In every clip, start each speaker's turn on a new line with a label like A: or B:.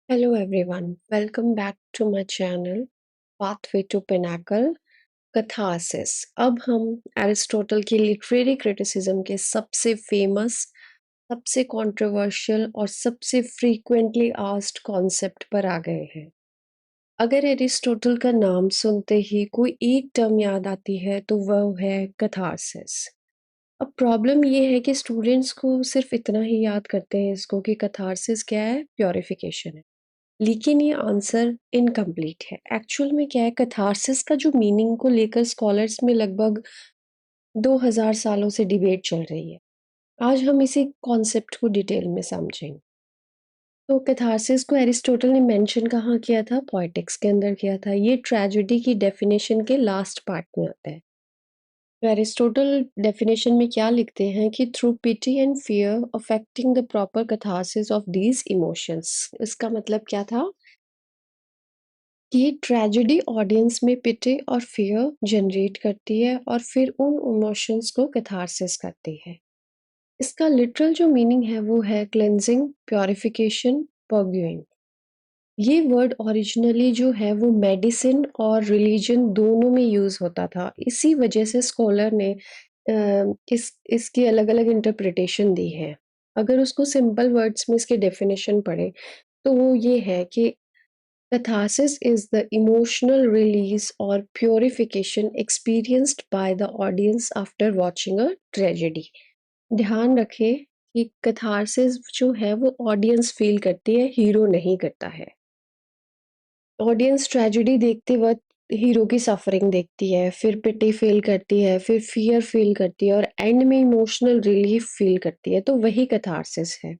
A: Hello everyone, welcome back to my channel Pathway to Pinnacle Catharsis। अब हम Aristotle की literary criticism के सबसे फेमस, सबसे कंट्रोवर्शियल और सबसे फ्रीक्वेंटली आस्क्ड कॉन्सेप्ट पर आ गए हैं। अगर एरिस्टोटल का नाम सुनते ही कोई एक टर्म याद आती है तो वह है कैथारसिस। अब प्रॉब्लम ये है कि स्टूडेंट्स को सिर्फ इतना ही याद करते हैं इसको कि कैथारसिस क्या है, प्योरिफिकेशन है। लेकिन ये आंसर इनकम्प्लीट है। एक्चुअल में क्या है, कैथारसिस का जो मीनिंग को लेकर स्कॉलर्स में लगभग 2000 सालों से डिबेट चल रही है। आज हम इसी कॉन्सेप्ट को डिटेल में समझेंगे। तो कैथारसिस को एरिस्टोटल ने मेंशन कहाँ किया था? पोएटिक्स के अंदर किया था। ये ट्रेजेडी की डेफिनेशन के लास्ट पार्ट में आता है। तो एरिस्टोटल डेफिनेशन में क्या लिखते हैं कि through pity and fear affecting the proper catharsis of these emotions. इसका मतलब क्या था कि ट्रेजेडी ऑडियंस में पिटी और फियर जनरेट करती है और फिर उन इमोशंस को कैथारसिस करती है। इसका लिटरल जो मीनिंग है वो है क्लेंजिंग, प्योरिफिकेशन, पर्ग्यूइंग। ये वर्ड ओरिजिनली जो है वो मेडिसिन और रिलीजन दोनों में यूज होता था। इसी वजह से स्कॉलर ने इसकी अलग-अलग इंटरप्रिटेशन दी है। अगर उसको सिंपल वर्ड्स में इसके डेफिनेशन पढ़े तो वो ये है कि catharsis is the emotional release or purification experienced by the audience after watching a tragedy। ध्यान रखें कि कैथारसिस जो है वो ऑडियंस फील करती है, हीरो नहीं करता है। ऑडियंस ट्रेजेडी देखते वक्त हीरो की सफरिंग देखती है, फिर पिटी फील करती है, फिर फियर फील करती है और एंड में इमोशनल रिलीफ फील करती है। तो वही कैथारसिस है।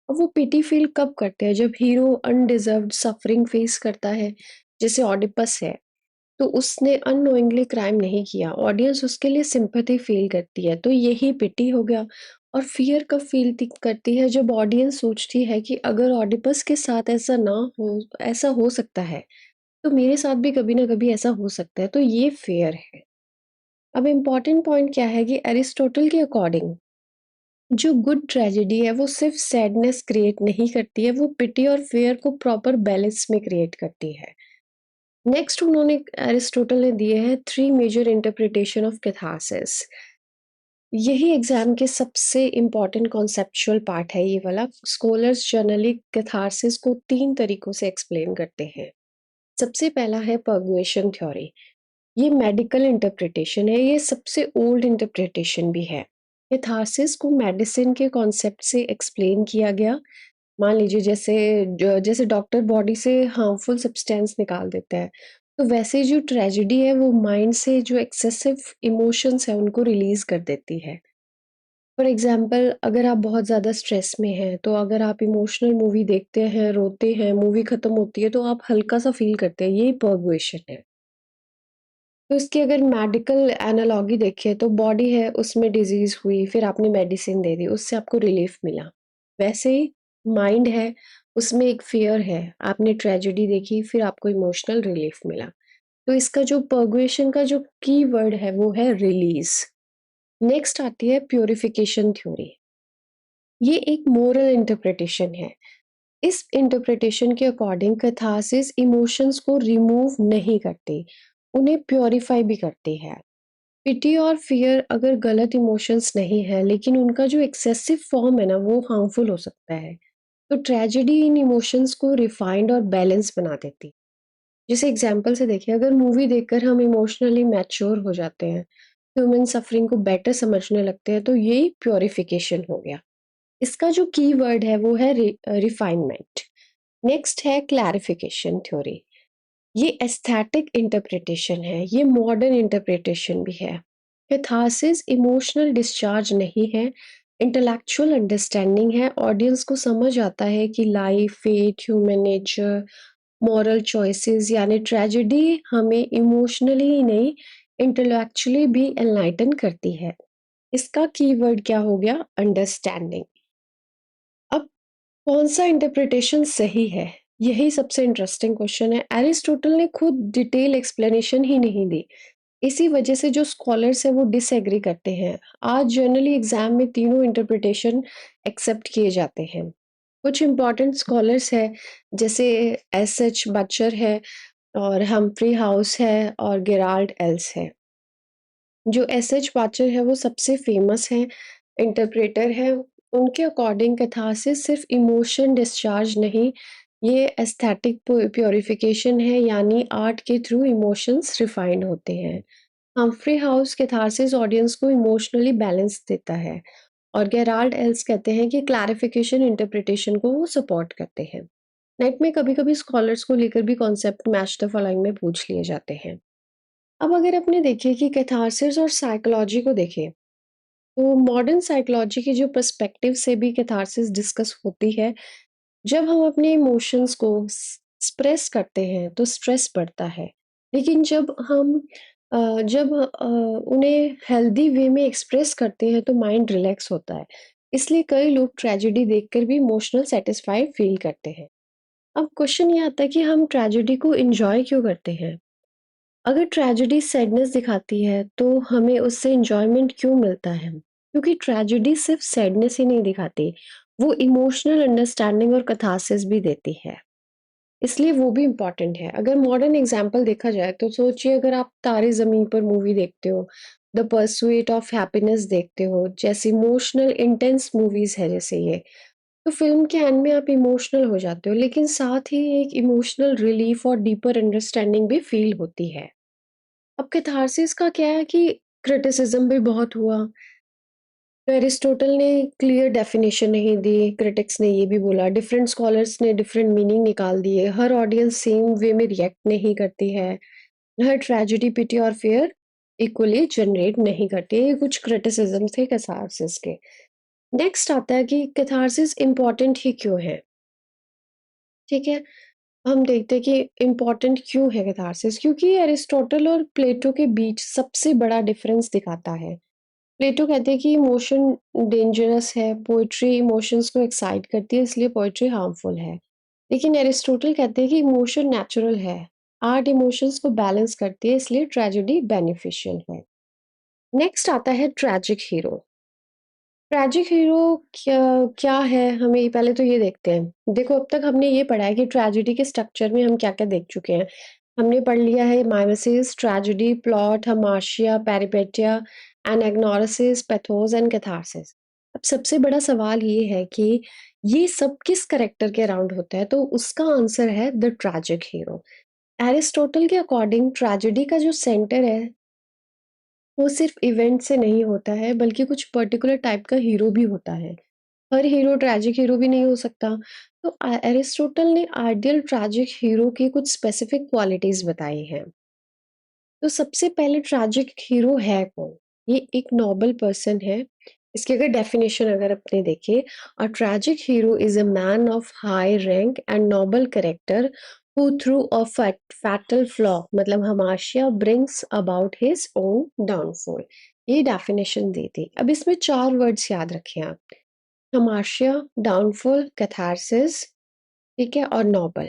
A: और वो पिटी फील कब करते हैं? जब हीरो अनडिजर्व्ड सफरिंग फेस करता है, जैसे ऑडिपस है, तो उसने अननोइंगली क्राइम नहीं किया, ऑडियंस उसके लिए सिंपैथी फील करती है, तो यही पिटी हो गया। और फियर कब फील करती है? जब ऑडियंस सोचती है कि अगर ऑडिपस के साथ ऐसा ना हो, ऐसा हो सकता है, तो मेरे साथ भी कभी ना कभी ऐसा हो सकता है, तो ये फियर है। अब इम्पॉर्टेंट पॉइंट क्या है कि एरिस्टोटल के अकॉर्डिंग जो गुड ट्रेजेडी है वो सिर्फ सैडनेस क्रिएट नहीं करती है, वो पिटी और फेयर को प्रॉपर बैलेंस में क्रिएट करती है। नेक्स्ट उन्होंने एरिस्टोटल ने दिए हैं three major interpretation of catharsis. यही एग्जाम के सबसे इम्पॉर्टेंट कॉन्सेप्चुअल पार्ट है ये वाला। स्कॉलर्स जनरली कैथारसिस को तीन तरीकों से एक्सप्लेन करते हैं। सबसे पहला है पर्गुएशन थ्योरी। ये मेडिकल इंटरप्रिटेशन है, ये सबसे ओल्ड इंटरप्रिटेशन भी है। कैथारसिस को मेडिसिन के कॉन्सेप्ट से एक्सप्लेन किया गया। मान लीजिए जैसे डॉक्टर बॉडी से हार्मफुल सब्सटेंस निकाल देता है, तो वैसे जो ट्रेजेडी है वो माइंड से जो एक्सेसिव इमोशंस है उनको रिलीज कर देती है। फॉर एग्जाम्पल, अगर आप बहुत ज़्यादा स्ट्रेस में हैं, तो अगर आप इमोशनल मूवी देखते हैं, रोते हैं, मूवी खत्म होती है तो आप हल्का सा फील करते हैं, यही पर्गुएशन है। तो इसकी अगर मेडिकल एनालॉजी देखें तो बॉडी है, उसमें डिजीज हुई, फिर आपने मेडिसिन दे दी, उससे आपको रिलीफ मिला। वैसे ही माइंड है, उसमें एक फियर है, आपने ट्रेजेडी देखी, फिर आपको इमोशनल रिलीफ मिला। तो इसका जो पर्गुएशन का जो की वर्ड है वो है रिलीज। नेक्स्ट आती है प्योरिफिकेशन थ्योरी। ये एक मोरल इंटरप्रिटेशन है। इस इंटरप्रिटेशन के अकॉर्डिंग कैथारसिस इमोशंस को रिमूव नहीं करती, उन्हें प्योरीफाई भी करती है। पिटी और फियर अगर गलत इमोशंस नहीं है, लेकिन उनका जो एक्सेसिव फॉर्म है ना वो हार्मफुल हो सकता है, तो ट्रेजेडी इन इमोशंस को रिफाइंड और बैलेंस बना देती। जैसे एग्जाम्पल से देखिए, अगर मूवी देखकर हम इमोशनली मैच्योर हो जाते हैं, ह्यूमन सफरिंग को बेटर समझने लगते हैं, तो यही प्योरिफिकेशन हो गया। इसका जो की वर्ड है वो है रिफाइनमेंट। नेक्स्ट है क्लैरिफिकेशन थ्योरी। ये एस्थेटिक इंटरप्रिटेशन है, ये मॉडर्न इंटरप्रिटेशन भी है। कैथारसिस इमोशनल डिस्चार्ज नहीं है, इंटेलेक्चुअल अंडरस्टैंडिंग है। ऑडियंस को समझ आता है कि life, fate, human nature, moral choices, यानी ट्रेजेडी हमें इमोशनली ही नहीं, इंटेलेक्चुअली भी एनलाइटन करती है। इसका कीवर्ड क्या हो गया? अंडरस्टैंडिंग। अब कौन सा इंटरप्रिटेशन सही है? यही सबसे इंटरेस्टिंग क्वेश्चन है। एरिस्टोटल ने खुद डिटेल एक्सप्लेनेशन ही नहीं दी। इसी वजह से जो स्कॉलर्स हैं वो डिसएग्री करते हैं। आज जनरली एग्जाम में तीनों इंटरप्रिटेशन एक्सेप्ट किए जाते हैं। कुछ इम्पोर्टेंट स्कॉलर्स हैं, जैसे एस.एच. बचर है और हम्फ्री हाउस है और गेराल्ड एल्स है। जो एस.एच. बचर है वो सबसे फेमस हैं, इंटरप्रेटर हैं। उनके अकॉर्डिंग कैथारसिस सिर्फ इमोशन डिस्चार्ज नहीं, ये एस्थेटिक प्यूरिफिकेशन है, यानी आर्ट के थ्रू इमोशंस रिफाइंड होते हैं। हम्फ्री हाउस कैथारसिस ऑडियंस को इमोशनली बैलेंस देता है और गेराल्ड एल्स कहते हैं कि क्लैरिफिकेशन इंटरप्रिटेशन को वो सपोर्ट करते हैं। नेट में कभी-कभी स्कॉलर्स को लेकर भी कॉन्सेप्ट मैच द फॉलोइंग में पूछ लिए जाते हैं। अब अगर अपने देखें कि कैथारसिस और साइकोलॉजी को देखें, तो मॉडर्न साइकोलॉजी के जो पर्सपेक्टिव से भी कैथारसिस डिस्कस होती है। जब हम अपने इमोशंस को एक्सप्रेस करते हैं तो स्ट्रेस बढ़ता है, लेकिन जब उन्हें हेल्दी वे में एक्सप्रेस करते हैं तो माइंड रिलैक्स होता है। इसलिए कई लोग ट्रेजेडी देखकर भी इमोशनल सेटिस्फाइड फील करते हैं। अब क्वेश्चन ये आता है कि हम ट्रेजेडी को एंजॉय क्यों करते हैं? अगर ट्रेजेडी सैडनेस दिखाती है तो हमें उससे एंजॉयमेंट क्यों मिलता है? क्योंकि ट्रेजेडी सिर्फ सैडनेस ही नहीं दिखाती, वो इमोशनल अंडरस्टैंडिंग और कैथारसिस भी देती है। इसलिए वो भी इम्पोर्टेंट है। अगर मॉडर्न एग्जाम्पल देखा जाए तो सोचिए, अगर आप तारे ज़मीन पर मूवी देखते हो, द परस्यूट ऑफ हैप्पीनेस देखते हो, जैसे इमोशनल इंटेंस मूवीज़ है जैसे ये, तो फ़िल्म के एंड में आप इमोशनल हो जाते हो, लेकिन साथ ही एक इमोशनल रिलीफ और डीपर अंडरस्टैंडिंग भी फ़ील होती है। अब कैथारसिस का क्या है कि क्रिटिसिज्म भी बहुत हुआ। तो एरिस्टोटल ने क्लियर डेफिनेशन नहीं दी, क्रिटिक्स ने ये भी बोला, डिफरेंट स्कॉलर्स ने डिफरेंट मीनिंग निकाल दिए, हर ऑडियंस सेम वे में रिएक्ट नहीं करती है, हर ट्रेजेडी, पिटी और फेयर इक्वली जनरेट नहीं करती है। ये कुछ क्रिटिसिज्म थे कैथारसिस के। नेक्स्ट आता है कि कैथारसिस इम्पोर्टेंट ही क्यों है? ठीक है, हम देखते हैं कि इम्पोर्टेंट क्यों है कैथारसिस, क्योंकि एरिस्टोटल और प्लेटो के बीच सबसे बड़ा डिफरेंस दिखाता है। प्लेटो कहते हैं कि इमोशन डेंजरस है, पोएट्री इमोशंस को एक्साइट करती है, इसलिए पोएट्री हार्मफुल है। लेकिन एरिस्टोटल कहते हैं कि इमोशन नेचुरल है, आर्ट इमोशंस को बैलेंस करती है, इसलिए ट्रेजेडी बेनिफिशियल है। नेक्स्ट आता है ट्रेजिक हीरो। ट्रेजिक हीरो क्या क्या है, हमें पहले तो ये देखते हैं। देखो, अब तक हमने ये पढ़ा है कि ट्रेजेडी के स्ट्रक्चर में हम क्या-क्या देख चुके हैं। हमने पढ़ लिया है माइमेसिस, ट्रेजेडी, प्लॉट, हमाशिया, peripeteia, anagnorisis, pathos and catharsis. अब सबसे बड़ा सवाल ये है कि ये सब किस कैरेक्टर के अराउंड होता है? तो उसका आंसर है द ट्रेजिक हीरो। एरिस्टोटल के अकॉर्डिंग ट्रेजेडी का जो सेंटर है, वो सिर्फ इवेंट से नहीं होता है, बल्कि कुछ पर्टिकुलर टाइप का हीरो भी होता है। हर हीरो ट्रेजिक हीरो भी नहीं हो सकता। तो एरिस्टोटल ने आइडियल ट्रेजिक हीरो की कुछ स्पेसिफिक क्वालिटीज बताई हैं। तो सबसे पहले ट्रेजिक हीरो है कौन? ये एक नोबल पर्सन है। इसकी अगर डेफिनेशन अगर अपने देखें, a tragic hero is a man of high rank and noble character who through a fatal flaw, मतलब हमाशिया, brings about his own downfall। ये डेफिनेशन दी थी। अब इसमें 4 वर्ड्स याद रखें आप। हमाशिया, डाउनफॉल, कैथारसिस, ठीक है, और नोबल।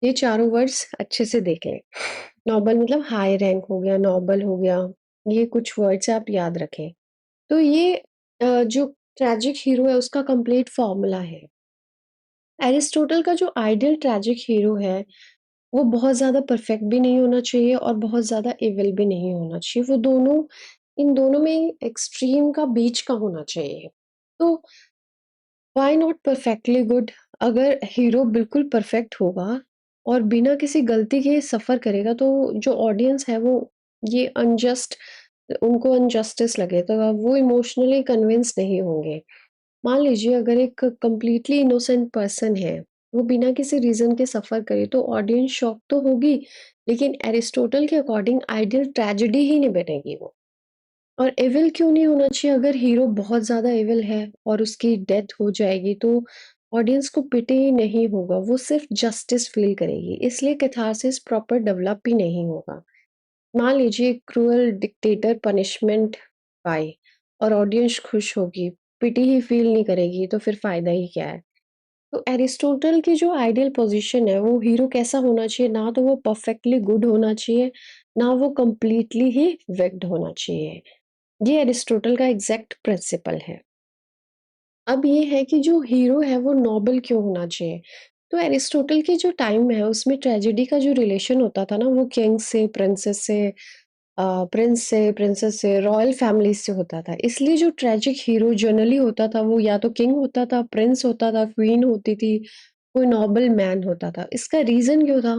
A: ये चारों वर्ड्स अच्छे से देख लें। नोबल मतलब हाई रैंक हो गया, नोबल हो गया, ये कुछ वर्ड्स आप याद रखें। तो ये जो ट्रेजिक हीरो है उसका कंप्लीट फॉर्मूला है। एरिस्टोटल का जो आइडियल ट्रेजिक हीरो है, वो बहुत ज़्यादा परफेक्ट भी नहीं होना चाहिए और बहुत ज़्यादा इविल भी नहीं होना चाहिए। वो दोनों, इन दोनों में एक्सट्रीम का बीच का होना चाहिए। तो व्हाई नॉट परफेक्टली गुड? अगर हीरो बिल्कुल परफेक्ट होगा और बिना किसी गलती के सफ़र करेगा, तो जो ऑडियंस है वो ये अनजस्ट, उनको अनजस्टिस लगेगा, वो इमोशनली कन्विंस नहीं होंगे। मान लीजिए, अगर एक कंप्लीटली इनोसेंट पर्सन है, वो बिना किसी रीज़न के सफ़र करे, तो ऑडियंस शॉक तो होगी, लेकिन एरिस्टोटल के अकॉर्डिंग आइडियल ट्रेजेडी ही नहीं बनेगी वो। और इविल क्यों नहीं होना चाहिए? अगर हीरो बहुत ज़्यादा इविल है और उसकी डेथ हो जाएगी, तो ऑडियंस को पिटी ही नहीं होगा, वो सिर्फ जस्टिस फ़ील करेगी, इसलिए कैथारसिस प्रॉपर डेवलप भी नहीं होगा। मान लीजिए क्रूअल डिक्टेटर पनिशमेंट पाए और ऑडियंस खुश होगी, पिटी ही फ़ील नहीं करेगी, तो फिर फ़ायदा ही क्या है? तो एरिस्टोटल की जो आइडियल पोजीशन है, वो हीरो कैसा होना चाहिए? ना तो वो परफेक्टली गुड होना चाहिए, ना वो कंप्लीटली ही विक्ड होना चाहिए। ये एरिस्टोटल का एग्जैक्ट प्रिंसिपल है। अब ये है कि जो हीरो है वो नोबल क्यों होना चाहिए? तो एरिस्टोटल के जो टाइम है उसमें ट्रेजेडी का जो रिलेशन होता था ना वो किंग से, प्रिंसेस से, प्रिंस से, प्रिंसेस से, रॉयल फैमिली से होता था। इसलिए जो ट्रेजिक हीरो जनरली होता था वो या तो किंग होता था, प्रिंस होता था, क्वीन होती थी, कोई नोबल मैन होता था। इसका रीज़न क्यों था?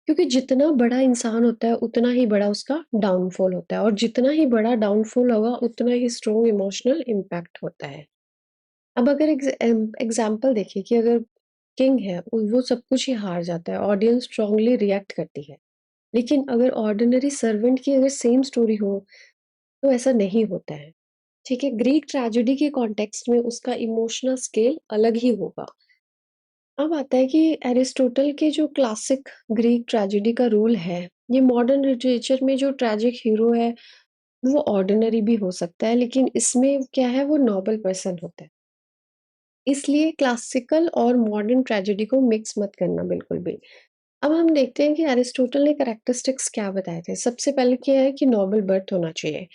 A: क्योंकि जितना बड़ा इंसान होता है उतना ही बड़ा उसका डाउनफॉल होता है और जितना ही बड़ा डाउनफॉल होगा उतना ही स्ट्रॉन्ग इमोशनल इम्पैक्ट होता है। अब अगर एग्ज़ाम्पल देखिए कि अगर किंग है, वो सब कुछ ही हार जाता है, ऑडियंस स्ट्रांगली रिएक्ट करती है। लेकिन अगर ऑर्डिनरी सर्वेंट की अगर सेम स्टोरी हो, तो ऐसा नहीं होता है, ठीक है? ग्रीक ट्रेजेडी के कॉन्टेक्स्ट में उसका इमोशनल स्केल अलग ही होगा। अब आता है कि एरिस्टोटल के जो क्लासिक ग्रीक ट्रेजेडी का रूल है, ये मॉडर्न लिटरेचर में जो ट्रेजिक हीरो है, वो ऑर्डिनरी भी हो सकता है, लेकिन इसमें क्या है, वो नोबल पर्सन होता है। इसलिए क्लासिकल और मॉडर्न ट्रेजेडी को मिक्स मत करना बिल्कुल भी। अब हम देखते हैं कि एरिस्टोटल ने कैरेक्टरिस्टिक्स क्या बताए थे। सबसे पहले क्या है कि नोबल बर्थ होना चाहिए।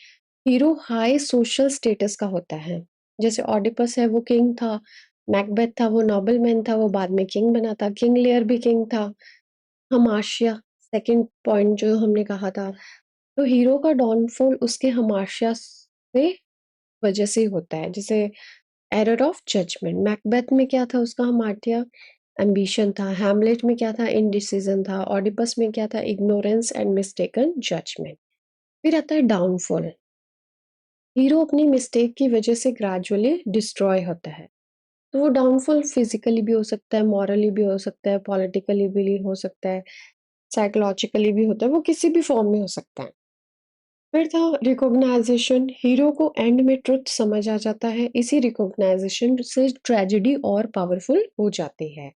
A: हीरो हाई सोशल स्टेटस का होता है। जैसे ऑडिपस है वो किंग था, मैकबेथ था वो नोबलमैन था, वो बाद में किंग बना था। किंग लियर भी किंग था। हमाशिया सेकंड पॉइंट जो हमने कहा था, तो हीरो का डाउनफॉल उसके हमाशिया से वजह से ही होता है। जैसे एरर ऑफ जजमेंट, मैकबेथ में क्या था उसका हामार्टिया? एम्बिशन था। हैमलेट में क्या था? इनडिसीजन था। ऑडिपस में क्या था? Ignorance and mistaken judgment. फिर आता है डाउनफॉल। हीरो अपनी मिस्टेक की वजह से ग्रेजुअली डिस्ट्रॉय होता है। तो वो डाउनफॉल फिजिकली भी हो सकता है, मॉरली भी हो सकता है, पॉलिटिकली भी हो सकता है, साइकोलॉजिकली भी होता है, वो किसी भी फॉर्म में हो सकता है। फिर था रिकॉग्नाइजेशन। हीरो को एंड में ट्रुथ समझ आ जाता है। इसी रिकॉग्नाइजेशन से ट्रेजेडी और पावरफुल हो जाती है।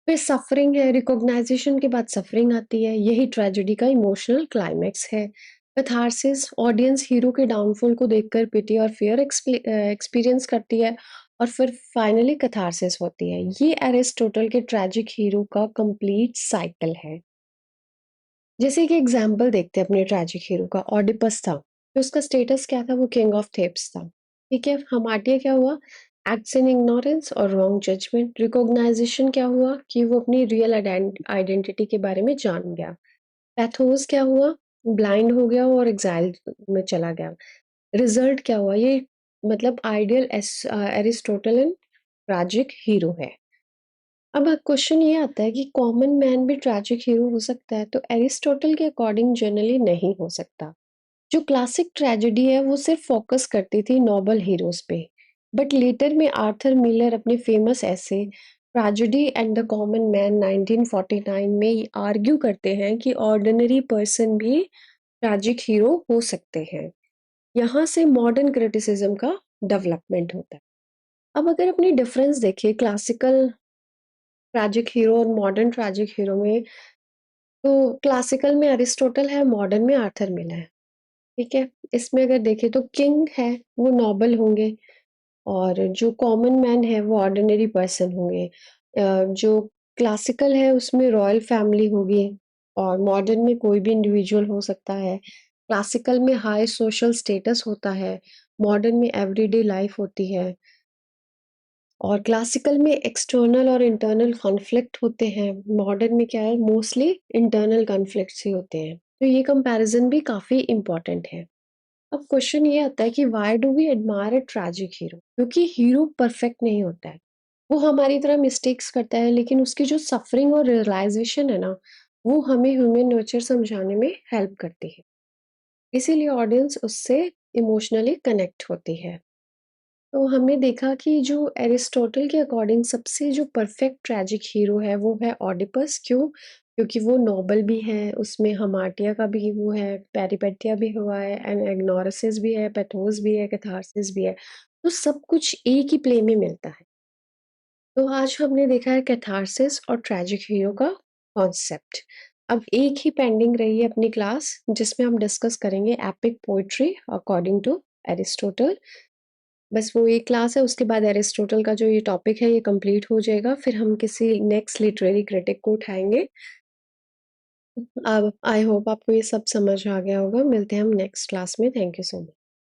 A: फिर सफरिंग है, रिकॉग्नाइजेशन के बाद सफरिंग आती है, यही ट्रेजेडी का इमोशनल क्लाइमैक्स है। कैथारसिस, ऑडियंस हीरो के डाउनफॉल को देखकर पिटी और फियर एक्सपीरियंस करती है और फिर फाइनली कैथारसिस होती है। ये एरिस्टोटल के ट्रेजिक हीरो का कंप्लीट साइकिल है। जैसे कि एग्जाम्पल देखते हैं अपने ट्रेजिक हीरो का, ऑडिपस था, तो उसका स्टेटस क्या था? वो किंग ऑफ थेब्स था, ठीक है? हमाटिया क्या हुआ? एक्ट्स इन इग्नोरेंस और रॉन्ग जजमेंट। रिकॉग्नाइजेशन क्या हुआ? कि वो अपनी रियल आइडेंटिटी के बारे में जान गया। पैथोस क्या हुआ? ब्लाइंड हो गया और एग्जाइल में चला गया। रिजल्ट क्या हुआ? ये मतलब आइडियल एरिस्टोटलियन ट्रेजिक हीरो है। अब क्वेश्चन ये आता है कि कॉमन मैन भी ट्रेजिक हीरो हो सकता है? तो एरिस्टोटल के अकॉर्डिंग जनरली नहीं हो सकता। जो क्लासिक ट्रेजेडी है वो सिर्फ फोकस करती थी नोबल हीरोज पे, बट लेटर में आर्थर मिलर अपने फेमस ऐसे tragedy and the common man 1949 में आर्ग्यू करते हैं कि ऑर्डिनरी पर्सन भी ट्रेजिक हीरो हो सकते हैं। यहाँ से मॉडर्न क्रिटिसिज्म का डेवलपमेंट होता है। अब अगर अपनी डिफरेंस देखिए क्लासिकल ट्रेजिक हीरो और मॉडर्न ट्रेजिक हीरो में, तो क्लासिकल में अरिस्टोटल है, मॉडर्न में आर्थर मिलर है, ठीक है? इसमें अगर देखें तो किंग है, वो नोबल होंगे और जो कॉमन मैन है वो ऑर्डिनरी पर्सन होंगे। जो क्लासिकल है उसमें रॉयल फैमिली होगी और मॉडर्न में कोई भी इंडिविजुअल हो सकता है। क्लासिकल में हाई सोशल स्टेटस होता है, मॉडर्न में एवरीडे लाइफ होती है और क्लासिकल में एक्सटर्नल और इंटरनल कॉन्फ्लिक्ट होते हैं, मॉडर्न में क्या है मोस्टली इंटरनल कॉन्फ्लिक्ट्स ही होते हैं। तो ये कंपैरिजन भी काफ़ी इम्पोर्टेंट है। अब क्वेश्चन ये आता है कि why do we admire a tragic hero? क्योंकि हीरो परफेक्ट नहीं होता है। वो हमारी तरह मिस्टेक्स करता है लेकिन उसकी जो सफरिंग और रियलाइजेशन है ना, वो हमें ह्यूमन नेचर समझाने में हेल्प करती है। इसीलिए ऑडियंस उससे इमोशनली कनेक्ट होती है। तो हमने देखा कि जो एरिस्टोटल के अकॉर्डिंग सबसे जो परफेक्ट ट्रेजिक हीरो है वो है ऑडिपस। क्यों? क्योंकि वो नोबल भी है, उसमें हमाटिया का भी वो है, पेरिपेटिया भी हुआ है एंड एग्नोरसिस भी है, पैथोस भी है, कैथारसिस भी है। तो सब कुछ एक ही प्ले में मिलता है। तो आज हमने देखा है कैथारसिस और ट्रेजिक हीरो का कॉन्सेप्ट। अब एक ही पेंडिंग रही है अपनी क्लास जिसमें हम डिस्कस करेंगे epic poetry according to Aristotle. बस वो एक क्लास है, उसके बाद एरिस्टोटल का जो ये टॉपिक है ये कंप्लीट हो जाएगा, फिर हम किसी नेक्स्ट लिटरेरी क्रिटिक को उठाएँगे। अब आई होप आपको ये सब समझ आ गया होगा। मिलते हैं हम नेक्स्ट क्लास में। Thank you so much.